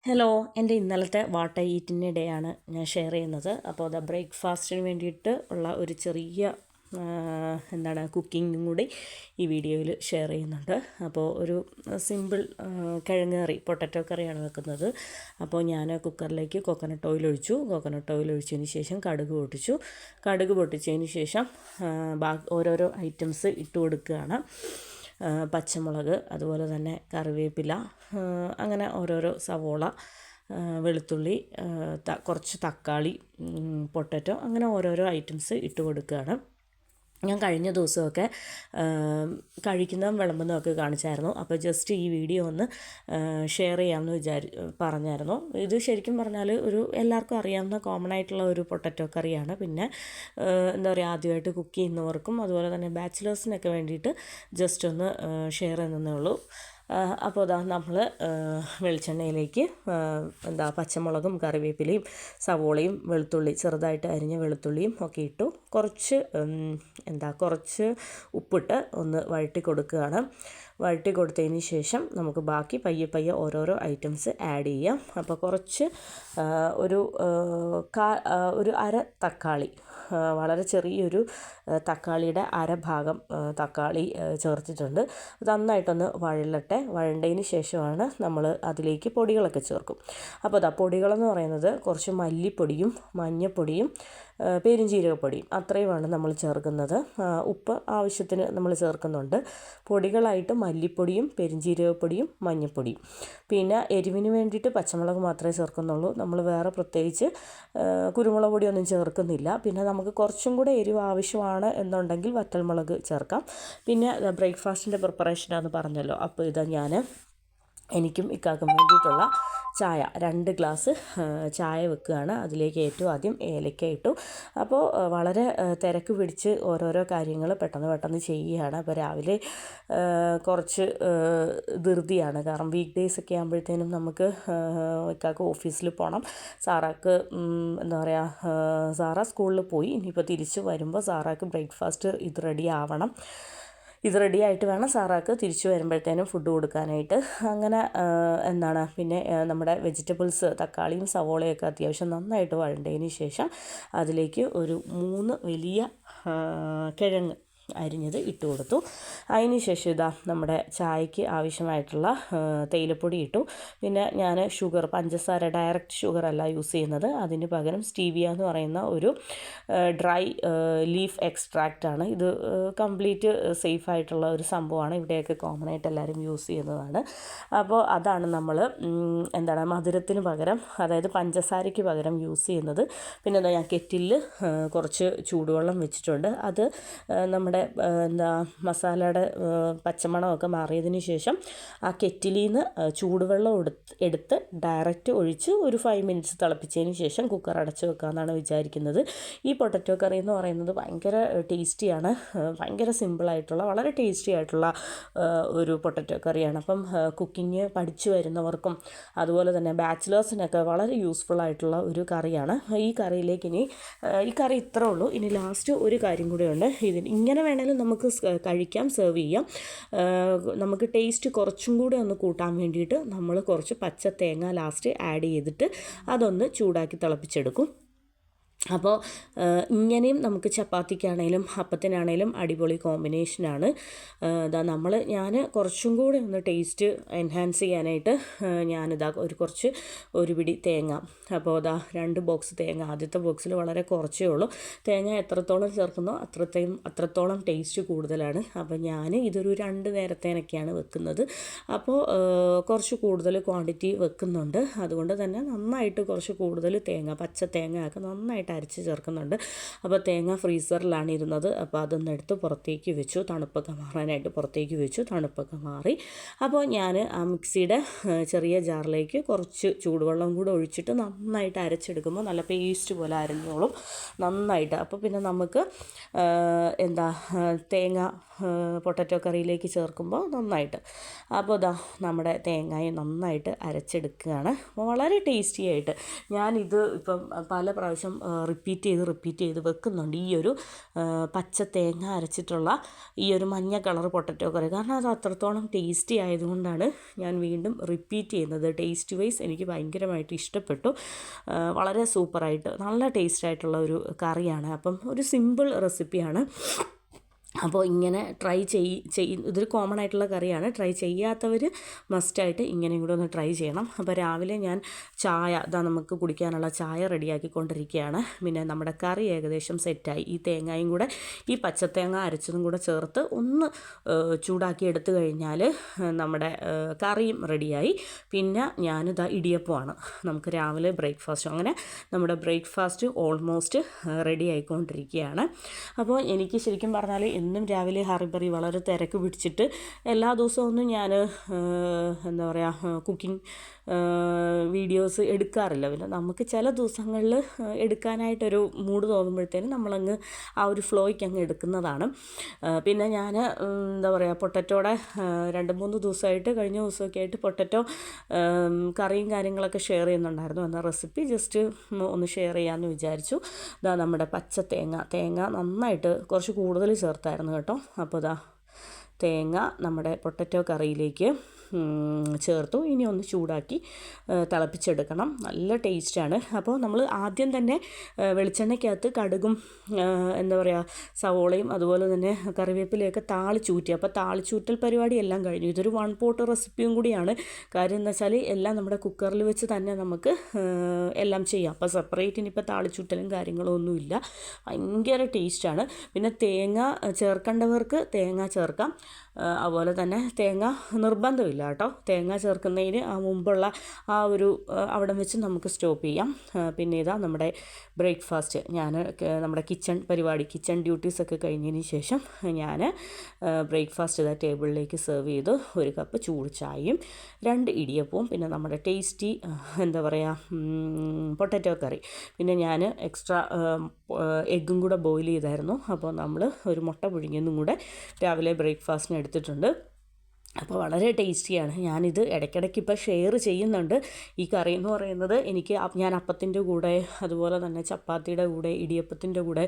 Hello, എൻ്റെ ഇന്നലത്തെ what I ഈറ്റിൻ്റെ day ആണ് ഞാൻ ഷെയർ ചെയ്യുന്നത്. അപ്പോൾ അത് ബ്രേക്ക്ഫാസ്റ്റിന് വേണ്ടിയിട്ട് ഉള്ള ഒരു ചെറിയ കുക്കിങ്ങും കൂടി ഈ വീഡിയോയിൽ ഷെയർ ചെയ്യുന്നുണ്ട്. അപ്പോൾ ഒരു സിമ്പിൾ കിഴങ്ങ് കറി, പൊട്ടറ്റോ കറിയാണ് വെക്കുന്നത്. അപ്പോൾ ഞാൻ കുക്കറിലേക്ക് കോക്കനട്ട് ഓയിൽ ഒഴിച്ചു. കോക്കനട്ട് ഓയിൽ ഒഴിച്ചതിന് ശേഷം കടുക് പൊട്ടിച്ചതിന് ശേഷം ഓരോരോ ഐറ്റംസ് ഇട്ട് കൊടുക്കുകയാണ്. പച്ചമുളക്, അതുപോലെ തന്നെ കറിവേപ്പില, അങ്ങനെ ഓരോരോ സവോള, വെളുത്തുള്ളി, കുറച്ച് തക്കാളി, പൊട്ടറ്റോ, അങ്ങനെ ഓരോരോ ഐറ്റംസ് ഇട്ട് കൊടുക്കുകയാണ്. ഞാൻ കഴിഞ്ഞ ദിവസമൊക്കെ കഴിക്കുന്നതും വിളമ്പുന്നതൊക്കെ കാണിച്ചായിരുന്നു. അപ്പോൾ ജസ്റ്റ് ഈ വീഡിയോ ഒന്ന് ഷെയർ ചെയ്യാമെന്ന് പറഞ്ഞായിരുന്നു. ഇത് ശരിക്കും പറഞ്ഞാൽ ഒരു എല്ലാവർക്കും അറിയാവുന്ന കോമൺ ആയിട്ടുള്ള ഒരു പൊട്ടറ്റോ കറിയാണ്. പിന്നെ ആദ്യമായിട്ട് കുക്ക് ചെയ്യുന്നവർക്കും അതുപോലെ തന്നെ ബാച്ചിലേഴ്സിനൊക്കെ വേണ്ടിയിട്ട് ജസ്റ്റ് ഒന്ന് ഷെയർ ചെയ്യുന്നതേ ഉള്ളൂ. അപ്പോൾ നമ്മൾ വെളിച്ചെണ്ണയിലേക്ക് പച്ചമുളകും കറിവേപ്പിലയും സവോളയും ചെറുതായിട്ട് അരിഞ്ഞ വെളുത്തുള്ളിയും ഒക്കെ ഇട്ടു. കുറച്ച് ഉപ്പിട്ട് ഒന്ന് വഴറ്റി കൊടുക്കുകയാണ്. വഴറ്റി കൊടുത്തതിന് ശേഷം നമുക്ക് ബാക്കി പയ്യെ ഓരോരോ ഐറ്റംസ് ആഡ് ചെയ്യാം. അപ്പോൾ കുറച്ച് ഒരു അര തക്കാളി, വളരെ ചെറിയൊരു തക്കാളിയുടെ അരഭാഗം തക്കാളി ചേർത്തിട്ടുണ്ട്. നന്നായിട്ടൊന്ന് വഴണ്ടതിന് ശേഷമാണ് നമ്മൾ അതിലേക്ക് പൊടികളൊക്കെ ചേർക്കും. അപ്പോൾ പൊടികളെന്ന് പറയുന്നത് കുറച്ച് മല്ലിപ്പൊടിയും മഞ്ഞൾപ്പൊടിയും പെരുംജീരകപ്പൊടിയും അത്രയുമാണ് നമ്മൾ ചേർക്കുന്നത്. ഉപ്പ് ആവശ്യത്തിന് നമ്മൾ ചേർക്കുന്നുണ്ട്. പൊടികളായിട്ട് മല്ലിപ്പൊടിയും പെരുംജീരകപ്പൊടിയും മഞ്ഞൾപ്പൊടിയും. പിന്നെ എരിവിന് വേണ്ടിയിട്ട് പച്ചമുളക് മാത്രമേ ചേർക്കുന്നുള്ളൂ. നമ്മൾ വേറെ പ്രത്യേകിച്ച് കുരുമുളക് പൊടിയൊന്നും ചേർക്കുന്നില്ല. പിന്നെ നമുക്ക് കുറച്ചും കൂടെ എരിവ് ആവശ്യമാണ് എന്നുണ്ടെങ്കിൽ വറ്റൽമുളക് ചേർക്കാം. പിന്നെ ബ്രേക്ക്ഫാസ്റ്റിൻ്റെ പ്രിപ്പറേഷനാണെന്ന് പറഞ്ഞല്ലോ. അപ്പോൾ എനിക്കും ഇക്കാക്കും വേണ്ടിയിട്ടുള്ള ചായ, 2 ഗ്ലാസ് ചായ വെക്കുകയാണ്. അതിലേക്ക് ഏറ്റവും ആദ്യം ഏലക്ക ഇട്ടു. അപ്പോൾ വളരെ തിരക്ക് പിടിച്ച് ഓരോരോ കാര്യങ്ങൾ പെട്ടെന്ന് ചെയ്യുകയാണ്. അപ്പോൾ രാവിലെ കുറച്ച് ധൃതിയാണ്. കാരണം വീക്ക് ഡേയ്സ് ഒക്കെ ആകുമ്പോഴത്തേനും നമുക്ക് ഇക്കാക്ക് ഓഫീസിൽ പോകണം. സാറാക്ക് സാറ സ്കൂളിൽ പോയി. ഇനിയിപ്പോൾ തിരിച്ച് വരുമ്പോൾ സാറാക്ക് ബ്രേക്ക്ഫാസ്റ്റ് ഇത് റെഡി ആയിട്ട് വേണം സാറാക്ക് തിരിച്ചു വരുമ്പോഴത്തേനും ഫുഡ് കൊടുക്കാനായിട്ട്. അങ്ങനെ പിന്നെ നമ്മുടെ വെജിറ്റബിൾസ്, തക്കാളിയും സവോളയൊക്കെ അത്യാവശ്യം നന്നായിട്ട് വഴണ്ടതിന് ശേഷം അതിലേക്ക് ഒരു 3 വലിയ കിഴങ്ങ് അരിഞ്ഞത് ഇട്ട് കൊടുത്തു. അതിന് ശേഷം നമ്മുടെ ചായക്ക് ആവശ്യമായിട്ടുള്ള തേയിലപ്പൊടി ഇട്ടു. പിന്നെ ഞാൻ പഞ്ചസാര ഡയറക്റ്റ് ഷുഗർ അല്ല യൂസ് ചെയ്യുന്നത്. അതിന് പകരം സ്റ്റീവിയ എന്ന് പറയുന്ന ഒരു ഡ്രൈ ലീഫ് എക്സ്ട്രാക്റ്റ് ആണ്. ഇത് കംപ്ലീറ്റ് സേഫ് ആയിട്ടുള്ള ഒരു സംഭവമാണ്. ഇവിടെയൊക്കെ കോമൺ ആയിട്ട് എല്ലാവരും യൂസ് ചെയ്യുന്നതാണ്. അപ്പോൾ അതാണ് നമ്മൾ മധുരത്തിന് പകരം, അതായത് പഞ്ചസാരയ്ക്ക് പകരം യൂസ് ചെയ്യുന്നത്. പിന്നെ ഞാൻ കെറ്റിലിൽ കുറച്ച് ചൂടുവെള്ളം വെച്ചിട്ടുണ്ട്. അത് നമ്മുടെ മസാലയുടെ പച്ചമണമൊക്കെ മാറിയതിന് ശേഷം ആ കെറ്റിലിൽ നിന്ന് ചൂടുവെള്ളം എടുത്ത് ഡയറക്റ്റ് ഒഴിച്ച് ഒരു 5 മിനിറ്റ്സ് തിളപ്പിച്ചതിന് ശേഷം കുക്കർ അടച്ച് വെക്കാമെന്നാണ് വിചാരിക്കുന്നത്. ഈ പൊട്ടറ്റോ കറി എന്ന് പറയുന്നത് ഭയങ്കര ടേസ്റ്റിയാണ്. ഭയങ്കര സിമ്പിളായിട്ടുള്ള വളരെ ടേസ്റ്റി ആയിട്ടുള്ള ഒരു പൊട്ടറ്റോ കറിയാണ്. അപ്പം കുക്കിംഗ് പഠിച്ചു വരുന്നവർക്കും അതുപോലെ തന്നെ ബാച്ചിലേഴ്സിനൊക്കെ വളരെ യൂസ്ഫുൾ ആയിട്ടുള്ള ഒരു കറിയാണ്. ഈ കറി ഇത്രേ ഉള്ളൂ. ഇനി ലാസ്റ്റ് ഒരു കാര്യം കൂടെയുണ്ട്. ഇങ്ങനെ വേണമെങ്കിലും നമുക്ക് കഴിക്കാം, സെർവ് ചെയ്യാം. നമുക്ക് ടേസ്റ്റ് കുറച്ചും കൂടെ ഒന്ന് കൂട്ടാൻ വേണ്ടിയിട്ട് നമ്മൾ കുറച്ച് പച്ച തേങ്ങ ലാസ്റ്റ് ആഡ് ചെയ്തിട്ട് അതൊന്ന് ചൂടാക്കി തിളപ്പിച്ചെടുക്കും. അപ്പോൾ ഇങ്ങനെയും നമുക്ക് ചപ്പാത്തിക്കാണേലും അപ്പത്തിനാണേലും അടിപൊളി കോമ്പിനേഷനാണ്. ഞാൻ കുറച്ചും കൂടെ ഒന്ന് ടേസ്റ്റ് എൻഹാൻസ് ചെയ്യാനായിട്ട് ഒരു പിടി തേങ്ങ, അപ്പോൾ 2 ബോക്സ് തേങ്ങ, ആദ്യത്തെ ബോക്സിൽ വളരെ കുറച്ചേ ഉള്ളൂ. തേങ്ങ എത്രത്തോളം ചേർക്കുന്നോ അത്രത്തോളം ടേസ്റ്റ് കൂടുതലാണ്. അപ്പോൾ ഞാൻ ഇതൊരു 2 നേരത്തേനൊക്കെയാണ് വെക്കുന്നത്. അപ്പോൾ കുറച്ച് കൂടുതൽ ക്വാണ്ടിറ്റി വെക്കുന്നുണ്ട്. അതുകൊണ്ട് തന്നെ നന്നായിട്ട് കുറച്ച് കൂടുതൽ പച്ച തേങ്ങയൊക്കെ നന്നായിട്ട് അരച്ച് ചേർക്കുന്നുണ്ട്. അപ്പോൾ തേങ്ങ ഫ്രീസറിലാണ് ഇരുന്നത്. അപ്പോൾ അതൊന്ന് എടുത്ത് പുറത്തേക്ക് വെച്ചു, തണുപ്പൊക്കെ മാറാനായിട്ട് പുറത്തേക്ക് വെച്ചു. തണുപ്പൊക്കെ മാറി. അപ്പോൾ ഞാൻ ആ മിക്സിയുടെ ചെറിയ ജാറിലേക്ക് കുറച്ച് ചൂടുവെള്ളം കൂടെ ഒഴിച്ചിട്ട് നന്നായിട്ട് അരച്ചെടുക്കുമ്പോൾ നല്ല പേസ്റ്റ് പോലെ അരഞ്ഞോളും നന്നായിട്ട്. അപ്പോൾ പിന്നെ നമുക്ക് തേങ്ങ പൊട്ടറ്റോ കറിയിലേക്ക് ചേർക്കുമ്പോൾ നന്നായിട്ട്. അപ്പോൾ നമ്മുടെ തേങ്ങയും നന്നായിട്ട് അരച്ചെടുക്കുകയാണ്. വളരെ ടേസ്റ്റി ആയിട്ട്. ഞാനിത് ഇപ്പം പല പ്രാവശ്യം റിപ്പീറ്റ് ചെയ്ത് വെക്കുന്നുണ്ട് ഈ ഒരു പച്ച തേങ്ങ അരച്ചിട്ടുള്ള ഈ ഒരു മഞ്ഞ കളർ പൊട്ടറ്റോ കറി. കാരണം അത് അത്രത്തോളം ടേസ്റ്റി ആയതുകൊണ്ടാണ് ഞാൻ വീണ്ടും റിപ്പീറ്റ് ചെയ്യുന്നത്. ടേസ്റ്റ് വൈസ് എനിക്ക് ഭയങ്കരമായിട്ട് ഇഷ്ടപ്പെട്ടു. വളരെ സൂപ്പറായിട്ട് നല്ല ടേസ്റ്റ് ആയിട്ടുള്ള ഒരു കറിയാണ്. അപ്പം ഒരു സിമ്പിൾ റെസിപ്പിയാണ്. അപ്പോൾ ഇങ്ങനെ ട്രൈ ഇതൊരു കോമൺ ആയിട്ടുള്ള കറിയാണ്. ട്രൈ ചെയ്യാത്തവർ മസ്റ്റായിട്ട് ഇങ്ങനെയും കൂടെ ഒന്ന് ട്രൈ ചെയ്യണം. അപ്പോൾ രാവിലെ ഞാൻ ചായ നമുക്ക് കുടിക്കാനുള്ള ചായ റെഡിയാക്കിക്കൊണ്ടിരിക്കുകയാണ്. പിന്നെ നമ്മുടെ കറി ഏകദേശം സെറ്റായി. ഈ തേങ്ങയും കൂടെ ഈ പച്ചത്തേങ്ങ അരച്ചതും കൂടെ ചേർത്ത് ഒന്ന് ചൂടാക്കി എടുത്തു കഴിഞ്ഞാൽ നമ്മുടെ കറിയും റെഡിയായി. പിന്നെ ഞാനിതാ ഇടിയപ്പമാണ് നമുക്ക് രാവിലെ ബ്രേക്ക്ഫാസ്റ്റ്. അങ്ങനെ നമ്മുടെ ബ്രേക്ക്ഫാസ്റ്റ് ഓൾമോസ്റ്റ് റെഡി ആയിക്കൊണ്ടിരിക്കുകയാണ്. അപ്പോൾ എനിക്ക് ശരിക്കും പറഞ്ഞാൽ എന്നും രാവിലെ ഹറിബറി വളരെ തിരക്ക് പിടിച്ചിട്ട് എല്ലാ ദിവസവും ഒന്നും ഞാൻ എന്താ പറയുക കുക്കിംഗ് വീഡിയോസ് എടുക്കാറില്ല. പിന്നെ നമുക്ക് ചില ദിവസങ്ങളിൽ എടുക്കാനായിട്ടൊരു മൂഡ് തോന്നുമ്പോഴത്തേനും നമ്മളങ്ങ് ആ ഒരു ഫ്ലോയ്ക്ക് അങ്ങ് എടുക്കുന്നതാണ്. പിന്നെ ഞാൻ എന്താ പറയുക പൊട്ടറ്റോടെ 2-3 ദിവസമായിട്ട് കഴിഞ്ഞ ദിവസമൊക്കെ ആയിട്ട് പൊട്ടറ്റോ കറിയും കാര്യങ്ങളൊക്കെ ഷെയർ ചെയ്യുന്നുണ്ടായിരുന്നു. എന്നാൽ റെസിപ്പി ജസ്റ്റ് ഒന്ന് ഷെയർ ചെയ്യാമെന്ന് വിചാരിച്ചു. ഇതാ നമ്മുടെ പച്ച തേങ്ങ നന്നായിട്ട് കുറച്ച് കൂടുതൽ ചേർത്തായിരുന്നു കേട്ടോ. അപ്പോൾ ഇതാ തേങ്ങ നമ്മുടെ പൊട്ടറ്റോ കറിയിലേക്ക് ചേർത്തു. ഇനി ഒന്ന് ചൂടാക്കി തിളപ്പിച്ചെടുക്കണം. നല്ല ടേസ്റ്റാണ്. അപ്പോൾ നമ്മൾ ആദ്യം തന്നെ വെളിച്ചെണ്ണയ്ക്കകത്ത് കടുകും എന്താ പറയുക സവോളയും അതുപോലെ തന്നെ കറിവേപ്പിലയൊക്കെ താളിച്ചൂറ്റി. അപ്പോൾ താളിച്ചൂറ്റൽ പരിപാടി എല്ലാം കഴിഞ്ഞു. ഇതൊരു 1 പോട്ട് റെസിപ്പിയും കൂടിയാണ്. കാര്യം എന്ന് വെച്ചാൽ എല്ലാം നമ്മുടെ കുക്കറിൽ വെച്ച് തന്നെ നമുക്ക് എല്ലാം ചെയ്യാം. അപ്പോൾ സെപ്പറേറ്റ് ഇനിയിപ്പോൾ താളിച്ചൂറ്റലും കാര്യങ്ങളും ഒന്നുമില്ല. ഭയങ്കര ടേസ്റ്റാണ്. പിന്നെ തേങ്ങ ചേർക്കേണ്ടവർക്ക് തേങ്ങ ചേർക്കാം. അതുപോലെ തന്നെ തേങ്ങ നിർബന്ധമില്ല കേട്ടോ. തേങ്ങ ചേർക്കുന്നതിന് മുമ്പുള്ള ആ ഒരു അവിടെ വെച്ച് നമുക്ക് സ്റ്റോപ്പ് ചെയ്യാം. പിന്നെ ഇതാ നമ്മുടെ ബ്രേക്ക്ഫാസ്റ്റ് നമ്മുടെ കിച്ചൺ ഡ്യൂട്ടീസൊക്കെ കഴിഞ്ഞതിന് ശേഷം ഞാൻ ബ്രേക്ക്ഫാസ്റ്റ് ഇതാ ടേബിളിലേക്ക് സെർവ് ചെയ്ത് 1 കപ്പ് ചൂട് ചായയും 2 ഇടിയപ്പവും പിന്നെ നമ്മുടെ ടേസ്റ്റി എന്താ പറയുക പൊട്ടറ്റോ കറി. പിന്നെ ഞാൻ എക്സ്ട്രാ എഗ്ഗും കൂടെ ബോയിൽ ചെയ്തായിരുന്നു. അപ്പോൾ നമ്മൾ ഒരു മുട്ട പുഴുങ്ങിയതും കൂടെ രാവിലെ ബ്രേക്ക്ഫാസ്റ്റിന് എടുത്തിട്ടുണ്ട്. അപ്പോൾ വളരെ ടേസ്റ്റിയാണ്. ഞാനിത് ഇടയ്ക്കിടയ്ക്ക് ഇപ്പോൾ ഷെയർ ചെയ്യുന്നുണ്ട്. ഈ കറി എന്ന് പറയുന്നത് ഞാൻ അപ്പത്തിൻ്റെ കൂടെ അതുപോലെ തന്നെ ചപ്പാത്തിയുടെ കൂടെ ഇടിയപ്പത്തിൻ്റെ കൂടെ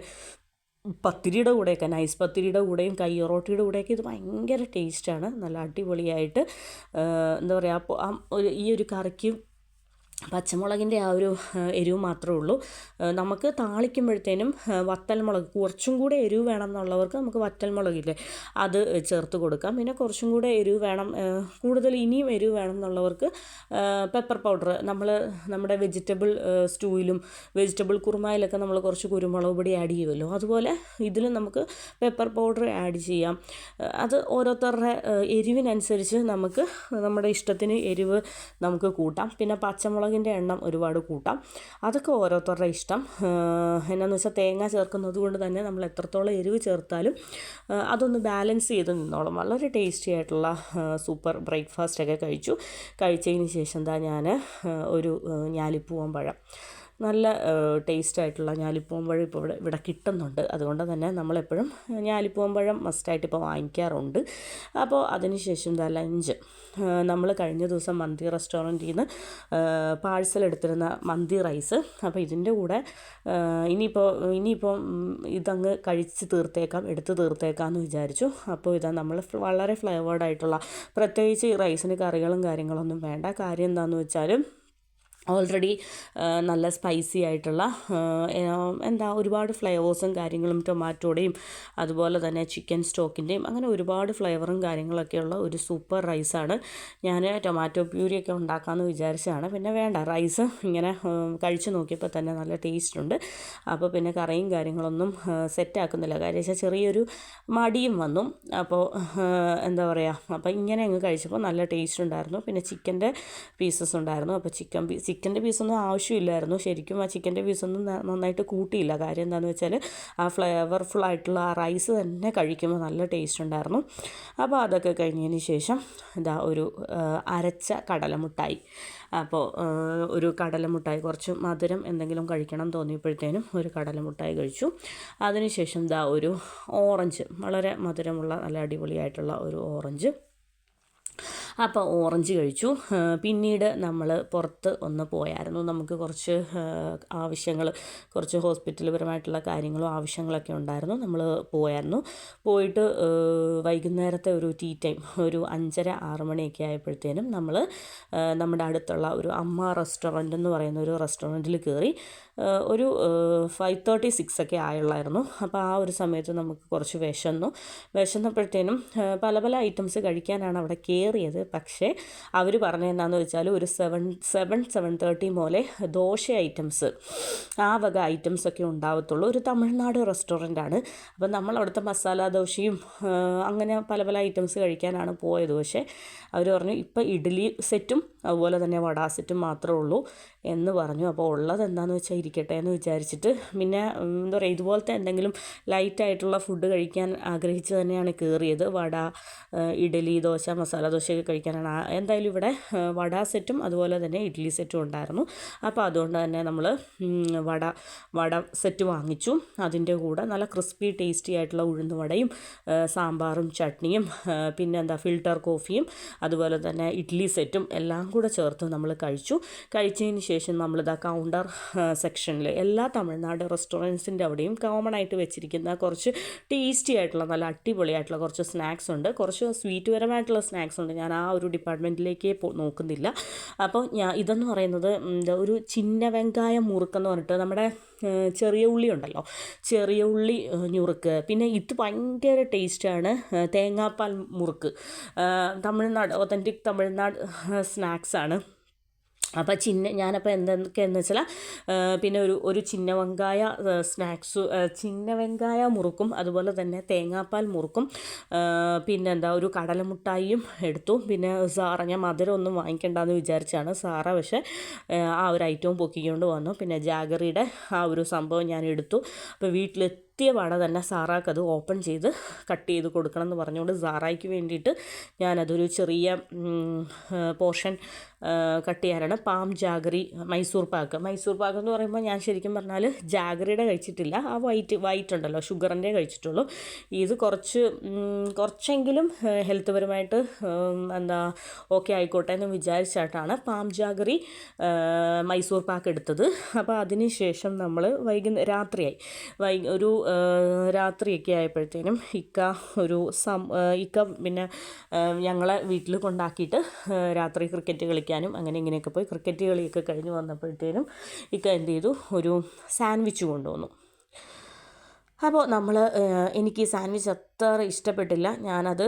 പത്തിരിയുടെ കൂടെയൊക്കെ നൈസ് പത്തിരിയുടെ കൂടെയും കയ്യൊറോട്ടിയുടെ കൂടെയൊക്കെ ഇത് ഭയങ്കര ടേസ്റ്റാണ്. നല്ല അടിപൊളിയായിട്ട് എന്താ പറയുക ഈ ഒരു കറിക്ക് പച്ചമുളകിൻ്റെ ആ ഒരു എരിവ് മാത്രമേ ഉള്ളൂ. നമുക്ക് താളിക്കുമ്പോഴത്തേനും വറ്റൽമുളക് കുറച്ചും കൂടെ എരിവ് വേണം എന്നുള്ളവർക്ക് നമുക്ക് വറ്റൽമുളകില്ലേ അത് ചേർത്ത് കൊടുക്കാം. പിന്നെ കുറച്ചും കൂടെ എരിവ് വേണം കൂടുതൽ ഇനിയും എരിവ് വേണം എന്നുള്ളവർക്ക് പെപ്പർ പൗഡർ നമ്മുടെ വെജിറ്റബിൾ സ്റ്റൂയിലും വെജിറ്റബിൾ കുറുമയിലൊക്കെ നമ്മൾ കുറച്ച് കുരുമുളക് പൊടി ആഡ് ചെയ്യുമല്ലോ, അതുപോലെ ഇതിലും നമുക്ക് പെപ്പർ പൗഡർ ആഡ് ചെയ്യാം. അത് ഓരോരുത്തരുടെ എരിവിനനുസരിച്ച് നമുക്ക് നമ്മുടെ ഇഷ്ടത്തിന് എരിവ് നമുക്ക് കൂട്ടാം. പിന്നെ പച്ചമുളകിൻ്റെ എണ്ണം ഒരുപാട് കൂട്ടാം. അതൊക്കെ ഓരോരുത്തരുടെ ഇഷ്ടം. എന്നാന്ന് വെച്ചാൽ തേങ്ങ ചേർക്കുന്നത് കൊണ്ട് തന്നെ നമ്മൾ എത്രത്തോളം എരിവ് ചേർത്താലും അതൊന്ന് ബാലൻസ് ചെയ്ത് നിന്നോളും. വളരെ ടേസ്റ്റി ആയിട്ടുള്ള സൂപ്പർ ബ്രേക്ക്ഫാസ്റ്റൊക്കെ കഴിച്ചതിന് ശേഷം ഞാൻ ഒരു ഞാലിപ്പൂവൻ പഴം നല്ല ടേസ്റ്റായിട്ടുള്ള ഞാലിപ്പൂവൻ ഇപ്പോൾ ഇവിടെ കിട്ടുന്നുണ്ട്. അതുകൊണ്ട് തന്നെ നമ്മളെപ്പോഴും ഞാലിപ്പൂവൻ പഴം മസ്റ്റായിട്ട് ഇപ്പോൾ വാങ്ങിക്കാറുണ്ട്. അപ്പോൾ അതിനുശേഷം ലഞ്ച് നമ്മൾ കഴിഞ്ഞ ദിവസം മന്തി റെസ്റ്റോറൻറ്റിൽ നിന്ന് പാഴ്സൽ എടുത്തിരുന്ന മന്തി റൈസ്. അപ്പോൾ ഇതിൻ്റെ കൂടെ ഇനിയിപ്പോൾ ഇതങ്ങ് എടുത്ത് തീർത്തേക്കാം എന്ന് വിചാരിച്ചു. അപ്പോൾ ഇതാ നമ്മൾ വളരെ ഫ്ലേവേർഡായിട്ടുള്ള പ്രത്യേകിച്ച് ഈ റൈസിന് കറികളും കാര്യങ്ങളൊന്നും വേണ്ട. കാര്യം എന്താണെന്ന് വെച്ചാൽ ഓൾറെഡി നല്ല സ്പൈസി ആയിട്ടുള്ള ഒരുപാട് ഫ്ലേവേഴ്സും കാര്യങ്ങളും ടൊമാറ്റോയുടെയും അതുപോലെ തന്നെ ചിക്കൻ സ്റ്റോക്കിൻ്റെയും അങ്ങനെ ഒരുപാട് ഫ്ലേവറും കാര്യങ്ങളൊക്കെയുള്ള ഒരു സൂപ്പർ റൈസാണ്. ഞാൻ ടൊമാറ്റോ പ്യൂരിയൊക്കെ ഉണ്ടാക്കാമെന്ന് വിചാരിച്ചതാണ്. പിന്നെ വേണ്ട, റൈസ് ഇങ്ങനെ കഴിച്ച് നോക്കിയപ്പോൾ തന്നെ നല്ല ടേസ്റ്റ് ഉണ്ട്. അപ്പോൾ പിന്നെ കറിയും കാര്യങ്ങളൊന്നും സെറ്റാക്കുന്നില്ല. കാര്യം വെച്ചാൽ ചെറിയൊരു മടിയും വന്നു. അപ്പോൾ എന്താ പറയുക, അപ്പോൾ ഇങ്ങനെ അങ്ങ് കഴിച്ചപ്പോൾ നല്ല ടേസ്റ്റ് ഉണ്ടായിരുന്നു. പിന്നെ ചിക്കൻ്റെ പീസസ് ഉണ്ടായിരുന്നു. അപ്പോൾ ചിക്കൻ്റെ പീസൊന്നും ആവശ്യമില്ലായിരുന്നു. ശരിക്കും ആ ചിക്കൻ്റെ പീസൊന്നും നന്നായിട്ട് കൂട്ടിയില്ല. കാര്യം എന്താണെന്ന് വെച്ചാൽ ആ ഫ്ലേവർഫുൾ ആയിട്ടുള്ള ആ റൈസ് തന്നെ കഴിക്കുമ്പോൾ നല്ല ടേസ്റ്റ് ഉണ്ടായിരുന്നു. അപ്പോൾ അതൊക്കെ കഴിഞ്ഞതിന് ശേഷം ഒരു അരച്ച കടലമുട്ടായി. അപ്പോൾ ഒരു കടലമുട്ടായി കുറച്ച് മധുരം എന്തെങ്കിലും കഴിക്കണം തോന്നിയപ്പോഴത്തേനും ഒരു കടലമുട്ടായി കഴിച്ചു. അതിനുശേഷം ഒരു ഓറഞ്ച്, വളരെ മധുരമുള്ള നല്ല അടിപൊളിയായിട്ടുള്ള ഒരു ഓറഞ്ച്. അപ്പോൾ ഓറഞ്ച് കഴിച്ചു. പിന്നീട് നമ്മൾ പുറത്ത് ഒന്ന് പോയായിരുന്നു. നമുക്ക് കുറച്ച് ആവശ്യങ്ങൾ, കുറച്ച് ഹോസ്പിറ്റൽ പരമായിട്ടുള്ള കാര്യങ്ങളും ആവശ്യങ്ങളൊക്കെ ഉണ്ടായിരുന്നു. നമ്മൾ പോയായിരുന്നു. പോയിട്ട് വൈകുന്നേരത്തെ ഒരു ടീ ടൈം ഒരു 5:30-6 മണിയൊക്കെ ആയപ്പോഴത്തേനും നമ്മൾ നമ്മുടെ അടുത്തുള്ള ഒരു അമ്മ റെസ്റ്റോറൻ്റ് എന്ന് പറയുന്ന ഒരു റെസ്റ്റോറൻറ്റിൽ കയറി. ഒരു 5:36 ഒക്കെ ആയുള്ളായിരുന്നു. അപ്പോൾ ആ ഒരു സമയത്ത് നമുക്ക് കുറച്ച് വിശന്നപ്പോഴത്തേനും പല പല ഐറ്റംസ് കഴിക്കാനാണ് അവിടെ കയറിയത്. പക്ഷേ അവർ പറഞ്ഞത് എന്താണെന്ന് വെച്ചാൽ ഒരു 7:30 പോലെ ദോശ ഐറ്റംസ്, ആ വക ഐറ്റംസൊക്കെ ഉണ്ടാവത്തുള്ളൂ. ഒരു തമിഴ്നാട് റെസ്റ്റോറൻ്റാണ്. അപ്പം നമ്മൾ അവിടുത്തെ മസാല ദോശയും അങ്ങനെ പല പല ഐറ്റംസ് കഴിക്കാനാണ് പോയത്. പക്ഷേ അവർ പറഞ്ഞു ഇപ്പോൾ ഇഡ്ഡലി സെറ്റും അതുപോലെ തന്നെ വട സെറ്റും മാത്രമേ ഉള്ളൂ എന്ന് പറഞ്ഞു. അപ്പോൾ ഉള്ളത് എന്താണെന്ന് വെച്ചാൽ ഇരിക്കട്ടെ എന്ന് വിചാരിച്ചിട്ട് പിന്നെ എന്താ പറയുക, ഇതുപോലത്തെ എന്തെങ്കിലും ലൈറ്റായിട്ടുള്ള ഫുഡ് കഴിക്കാൻ ആഗ്രഹിച്ച് തന്നെയാണ് കയറിയത്. വട, ഇഡ്ഡലി, ദോശ, മസാല ദോശയൊക്കെ കഴിക്കാനാണ്. എന്തായാലും ഇവിടെ വട സെറ്റും അതുപോലെ തന്നെ ഇഡ്ഡലി സെറ്റും ഉണ്ടായിരുന്നു. അപ്പോൾ അതുകൊണ്ട് തന്നെ നമ്മൾ വട സെറ്റ് വാങ്ങിച്ചു. അതിൻ്റെ കൂടെ നല്ല ക്രിസ്പി ടേസ്റ്റി ആയിട്ടുള്ള ഉഴുന്ന് വടയും സാമ്പാറും ചട്നിയും പിന്നെ ഫിൽറ്റർ കോഫിയും അതുപോലെ തന്നെ ഇഡ്ഡലി സെറ്റും എല്ലാം കൂടെ ചേർത്ത് നമ്മൾ കഴിച്ചതിന് ശേഷം നമ്മളിതാ കൗണ്ടർ സെക്ഷനിൽ എല്ലാ തമിഴ്നാട് റെസ്റ്റോറൻറ്റ്സിൻ്റെ അവിടെയും കോമൺ ആയിട്ട് വെച്ചിരിക്കുന്ന കുറച്ച് ടേസ്റ്റി ആയിട്ടുള്ള നല്ല അടിപൊളിയായിട്ടുള്ള കുറച്ച് സ്നാക്സ് ഉണ്ട്. കുറച്ച് സ്വീറ്റ് പരമായിട്ടുള്ള സ്നാക്സ് ഉണ്ട്. ഞാൻ ആ ഒരു ഡിപ്പാർട്ട്മെൻറ്റിലേക്കേ നോക്കുന്നില്ല. അപ്പോൾ ഇതെന്ന് പറയുന്നത് ഒരു ചിന്ന വെങ്കായ മുറുക്കെന്ന് പറഞ്ഞിട്ട് നമ്മുടെ ചെറിയ ഉള്ളി ഉണ്ടല്ലോ, ചെറിയ ഉള്ളി ഞുറുക്ക്. പിന്നെ ഇത് ഭയങ്കര ടേസ്റ്റാണ്, തേങ്ങാപ്പാൽ മുറുക്ക്. തമിഴ്നാട് ഒതൻറ്റിക് തമിഴ്നാട് സ്നാക്സാണ്. അപ്പോൾ ഞാനപ്പോൾ എന്തൊക്കെയാണെന്ന് വെച്ചാൽ പിന്നെ ഒരു ചിന്ന വെങ്കായ സ്നാക്സ്, ചിന്ന വെങ്കായ മുറുക്കും അതുപോലെ തന്നെ തേങ്ങാപ്പാൽ മുറുക്കും പിന്നെ ഒരു കടലമുട്ടായിയും എടുത്തു. പിന്നെ സാറ, ഞാൻ മധുരം ഒന്നും വാങ്ങിക്കണ്ടെന്ന് വിചാരിച്ചാണ്. സാറ പക്ഷേ ആ ഒരു ഐറ്റവും പൊക്കിക്കൊണ്ട് വന്നു. പിന്നെ ജാഗറിയുടെ ആ ഒരു സംഭവം ഞാൻ എടുത്തു. അപ്പോൾ വീട്ടിലെത്തിയ പാടെ തന്നെ സാറാക്ക് അത് ഓപ്പൺ ചെയ്ത് കട്ട് ചെയ്ത് കൊടുക്കണം എന്ന് പറഞ്ഞുകൊണ്ട് സാറായ്ക്ക് വേണ്ടിയിട്ട് ഞാനതൊരു ചെറിയ പോർഷൻ കട്ട് ചെയ്യാനാണ്. പാം ജാഗറി മൈസൂർ പാക്ക് എന്ന് പറയുമ്പോൾ ഞാൻ ശരിക്കും പറഞ്ഞാൽ ജാഗറിയുടെ കഴിച്ചിട്ടില്ല. ആ വൈറ്റ് ഉണ്ടല്ലോ, ഷുഗറിൻ്റെ കഴിച്ചിട്ടുള്ളൂ. ഇത് കുറച്ചെങ്കിലും ഹെൽത്ത് പരമായിട്ട് ഓക്കെ ആയിക്കോട്ടെ എന്ന് വിചാരിച്ചിട്ടാണ് പാം ജാഗറി മൈസൂർ പാക്ക് എടുത്തത്. അപ്പോൾ അതിന് ശേഷം നമ്മൾ രാത്രിയൊക്കെ ആയപ്പോഴത്തേനും ഇക്ക പിന്നെ ഞങ്ങളെ വീട്ടിൽ കൊണ്ടാക്കിയിട്ട് രാത്രി ക്രിക്കറ്റ് കളിക്കാനും അങ്ങനെ ഇങ്ങനെയൊക്കെ പോയി. ക്രിക്കറ്റ് കളിയൊക്കെ കഴിഞ്ഞ് വന്നപ്പോഴത്തേനും ഇക്ക എന്ത് ചെയ്തു, ഒരു സാൻഡ്വിച്ച് കൊണ്ടുവന്നു. അപ്പോൾ എനിക്ക് ഈ സാൻഡ്വിച്ച് അത്ര ഇഷ്ടപ്പെട്ടില്ല. ഞാനത്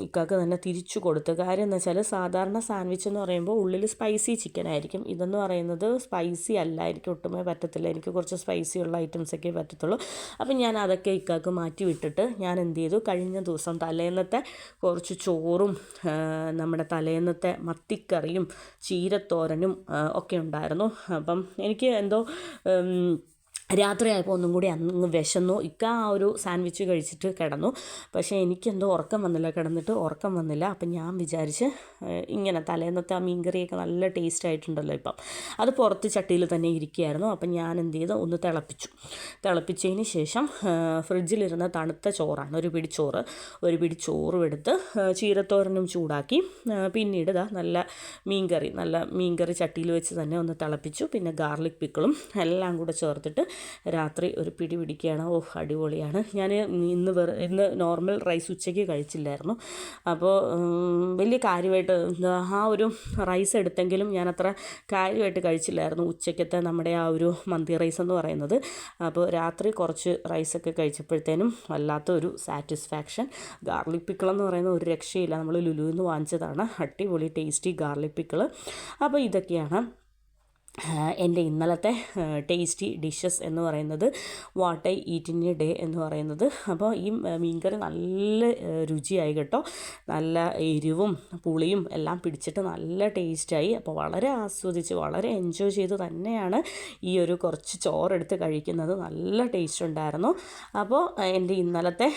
ഇക്കാക്ക് തന്നെ തിരിച്ചു കൊടുത്തു. കാര്യം എന്ന് വെച്ചാൽ സാധാരണ സാൻഡ്വിച്ച് എന്ന് പറയുമ്പോൾ ഉള്ളിൽ സ്പൈസി ചിക്കൻ ആയിരിക്കും. ഇതെന്ന് പറയുന്നത് സ്പൈസി അല്ല, എനിക്ക് ഒട്ടുമേ പറ്റത്തില്ല. എനിക്ക് കുറച്ച് സ്പൈസിയുള്ള ഐറ്റംസൊക്കെ പറ്റത്തുള്ളൂ. അപ്പം ഞാൻ അതൊക്കെ ഇക്കാക്ക് മാറ്റി വിട്ടിട്ട് ഞാൻ എന്ത് ചെയ്തു, കഴിഞ്ഞ ദിവസം തലേന്നത്തെ കുറച്ച് ചോറും നമ്മുടെ തലേന്നത്തെ മത്തിക്കറിയും ചീരത്തോരനും ഒക്കെ ഉണ്ടായിരുന്നു. അപ്പം എനിക്ക് എന്തോ രാത്രിയായപ്പോൾ ഒന്നും കൂടി അങ്ങ് വിശന്നു. ഇക്ക ആ ഒരു സാൻഡ്വിച്ച് കഴിച്ചിട്ട് കിടന്നു. പക്ഷേ എനിക്കെന്തോ ഉറക്കം വന്നില്ല. അപ്പം ഞാൻ വിചാരിച്ച് ഇങ്ങനെ തലേന്നത്തെ ആ മീൻകറിയൊക്കെ നല്ല ടേസ്റ്റ് ആയിട്ടുണ്ടല്ലോ ഇപ്പം, അത് പുറത്ത് ചട്ടിയിൽ തന്നെ ഇരിക്കുകയായിരുന്നു. അപ്പം ഞാൻ എന്ത് ചെയ്തു, ഒന്ന് തിളപ്പിച്ചതിന് ശേഷം ഫ്രിഡ്ജിലിരുന്ന തണുത്ത ചോറാണ്, ഒരു പിടി ചോറും എടുത്ത് ചീരത്തോരനും ചൂടാക്കി. പിന്നീട് നല്ല മീൻകറി ചട്ടിയിൽ വെച്ച് തന്നെ ഒന്ന് തിളപ്പിച്ചു. പിന്നെ ഗാർലിക് പിക്കിളും എല്ലാം കൂടെ ചേർത്തിട്ട് രാത്രി ഒരു പിടി പിടിക്കുകയാണ്. അടിപൊളിയാണ്. ഞാൻ ഇന്ന് നോർമൽ റൈസ് ഉച്ചയ്ക്ക് കഴിച്ചില്ലായിരുന്നു. അപ്പോൾ വലിയ കാര്യമായിട്ട് ആ ഒരു റൈസ് എടുത്തെങ്കിലും ഞാൻ അത്ര കാര്യമായിട്ട് കഴിച്ചില്ലായിരുന്നു ഉച്ചയ്ക്കത്തെ നമ്മുടെ ആ ഒരു മന്തി റൈസ് എന്ന് പറയുന്നത്. അപ്പോൾ രാത്രി കുറച്ച് റൈസൊക്കെ കഴിച്ചപ്പോഴത്തേനും വല്ലാത്ത ഒരു സാറ്റിസ്ഫാക്ഷൻ. ഗാർലിക് പിക്കിൾ എന്ന് പറയുന്ന ഒരു രക്ഷയില്ല. നമ്മൾ ലുലുവിൽ നിന്ന് വാങ്ങിച്ചതാണ്. അടിപൊളി ടേസ്റ്റി ഗാർലിക് പിക്കിൾ. അപ്പോൾ ഇതൊക്കെയാണ് എൻ്റെ ഇന്നലത്തെ ടേസ്റ്റി ഡിഷസ് എന്ന് പറയുന്നത്, what I eat in A day എന്ന് പറയുന്നത്. അപ്പോൾ ഈ മീൻകറി നല്ല രുചിയായി കേട്ടോ. നല്ല എരിവും പുളിയും എല്ലാം പിടിച്ചിട്ട് നല്ല ടേസ്റ്റായി. അപ്പോൾ വളരെ ആസ്വദിച്ച് വളരെ എൻജോയ് ചെയ്ത് തന്നെയാണ് ഈ ഒരു കുറച്ച് ചോറെടുത്ത് കഴിക്കുന്നത്. നല്ല ടേസ്റ്റ് ഉണ്ടായിരുന്നു. അപ്പോൾ എൻ്റെ ഇന്നലത്തെ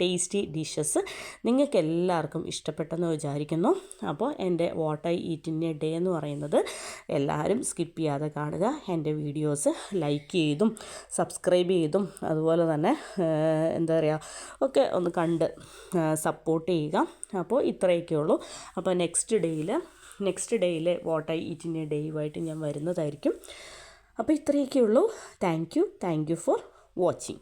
ടേസ്റ്റി ഡിഷസ് നിങ്ങൾക്ക് എല്ലാവർക്കും ഇഷ്ടപ്പെട്ടെന്ന് വിചാരിക്കുന്നു. അപ്പോൾ എൻ്റെ what I eat in A day എന്ന് പറയുന്നത് എല്ലാവരും സ്കിപ്പ് ചെയ്യാതെ കാണുക. എൻ്റെ വീഡിയോസ് ലൈക്ക് ചെയ്തും സബ്സ്ക്രൈബ് ചെയ്തും അതുപോലെ തന്നെ എന്താ പറയുക ഒക്കെ ഒന്ന് കണ്ട് സപ്പോർട്ട് ചെയ്യുക. അപ്പോൾ ഇത്രയൊക്കെ ഉള്ളൂ. അപ്പോൾ നെക്സ്റ്റ് ഡേയിൽ what I eat in a ഡേയുമായിട്ട് ഞാൻ വരുന്നതായിരിക്കും. അപ്പോൾ ഇത്രയൊക്കെ ഉള്ളൂ. Thank you for watching.